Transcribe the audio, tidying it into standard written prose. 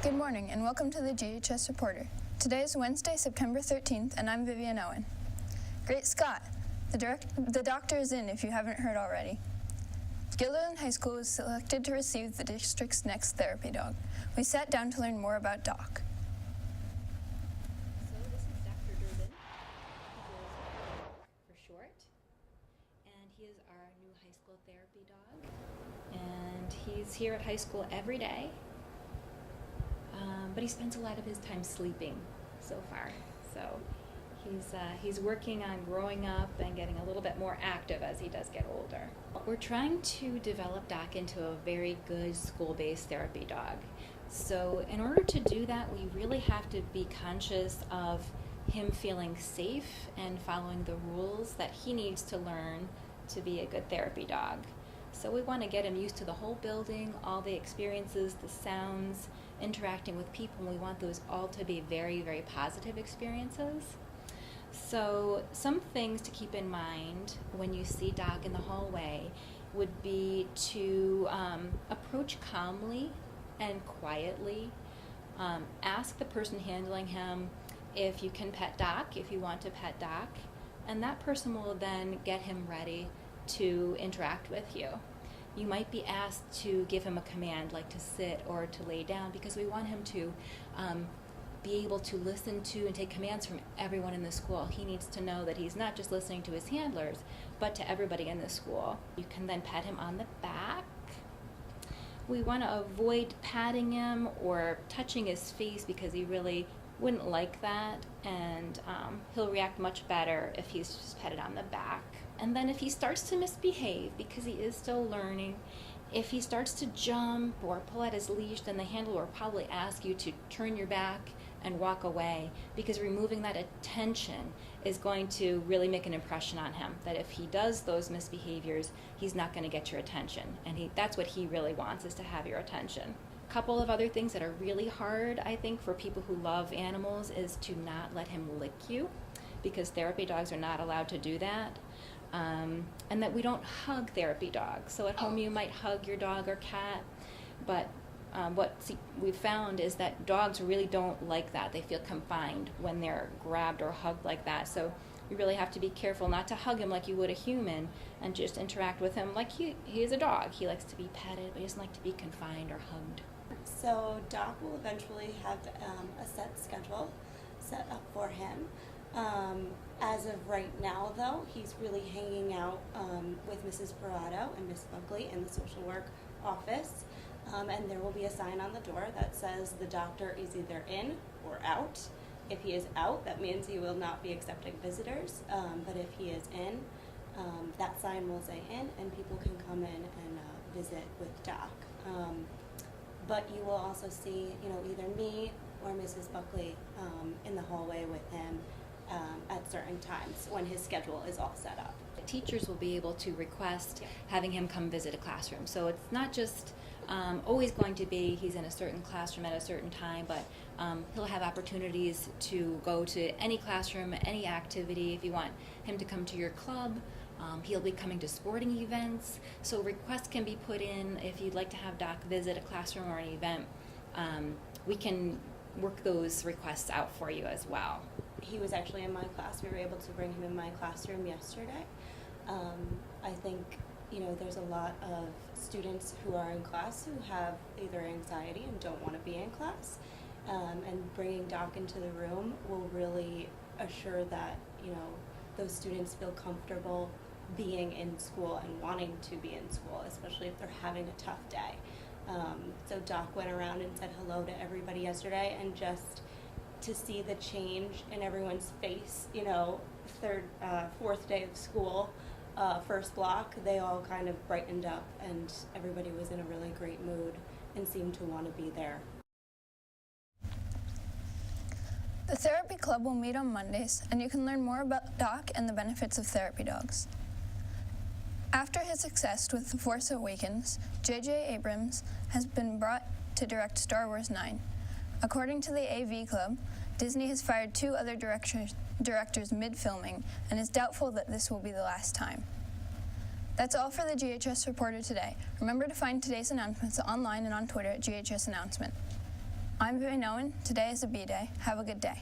Good morning and welcome to the GHS Reporter. Today is Wednesday, September 13th, and I'm Vivian Owen. Great Scott! The doctor is in if you haven't heard already. Guilderland High School was selected to receive the district's next therapy dog. We sat down to learn more about Doc. So this is Dr. Durbin, for short, and he is our new high school therapy dog. And he's here at high school every day, but he spends a lot of his time sleeping so far. So he's working on growing up and getting a little bit more active as he does get older. We're trying to develop Doc into a very good school-based therapy dog. So in order to do that, we really have to be conscious of him feeling safe and following the rules that he needs to learn to be a good therapy dog. So we want to get him used to the whole building, all the experiences, the sounds, interacting with people, and we want those all to be very, very positive experiences. So some things to keep in mind when you see Doc in the hallway would be to approach calmly and quietly. Ask the person handling him if you can pet Doc, if you want to pet Doc, and that person will then get him ready to interact with you. You might be asked to give him a command like to sit or to lay down, because we want him to be able to listen to and take commands from everyone in the school. He needs to know that he's not just listening to his handlers, but to everybody in the school. You can then pet him on the back. We want to avoid patting him or touching his face because he really wouldn't like that, and he'll react much better if he's just petted on the back. And then if he starts to misbehave, because he is still learning, if he starts to jump or pull at his leash, then the handler will probably ask you to turn your back and walk away, because removing that attention is going to really make an impression on him, that if he does those misbehaviors, he's not going to get your attention, and that's what he really wants, is to have your attention. A couple of other things that are really hard, I think, for people who love animals is to not let him lick you, because therapy dogs are not allowed to do that. And that we don't hug therapy dogs. So at home you might hug your dog or cat, but what we've found is that dogs really don't like that. They feel confined when they're grabbed or hugged like that. So you really have to be careful not to hug him like you would a human, and just interact with him like he is a dog. He likes to be petted, but he doesn't like to be confined or hugged. So Doc will eventually have a set schedule set up for him. As of right now, though, he's really hanging out with Mrs. Parado and Miss Buckley in the social work office, and there will be a sign on the door that says the doctor is either in or out. If he is out, that means he will not be accepting visitors, but if he is in, that sign will say in, and people can come in and visit with Doc. But you will also see, either me or Mrs. Buckley in the hallway with him at certain times when his schedule is all set up. Teachers will be able to request having him come visit a classroom. So it's not just always going to be he's in a certain classroom at a certain time, but he'll have opportunities to go to any classroom, any activity. If you want him to come to your club, he'll be coming to sporting events. So requests can be put in if you'd like to have Doc visit a classroom or an event. We can work those requests out for you as well. He was actually in my class. We were able to bring him in my classroom yesterday. I think, there's a lot of students who are in class who have either anxiety and don't want to be in class. And bringing Doc into the room will really assure that, those students feel comfortable being in school and wanting to be in school, especially if they're having a tough day. So Doc went around and said hello to everybody yesterday, and just to see the change in everyone's face, fourth day of school, first block, they all kind of brightened up, and everybody was in a really great mood and seemed to want to be there. The therapy club will meet on Mondays, and you can learn more about Doc and the benefits of therapy dogs. After his success with The Force Awakens, J.J. Abrams has been brought to direct Star Wars 9. According to the AV Club, Disney has fired 2 other directors mid-filming and is doubtful that this will be the last time. That's all for the GHS Reporter today. Remember to find today's announcements online and on Twitter at GHS Announcement. I'm Vivian Owen. Today is a B day. Have a good day.